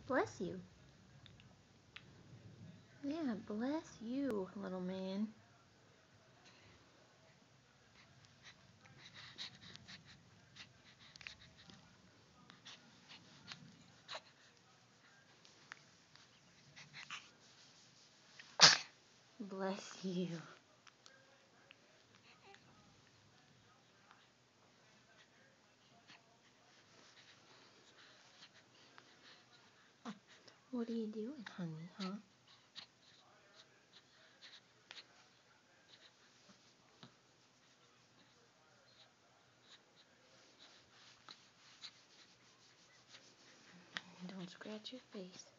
Bless you. Yeah, bless you, little man. Bless you. What are you doing, honey, huh? Don't scratch your face.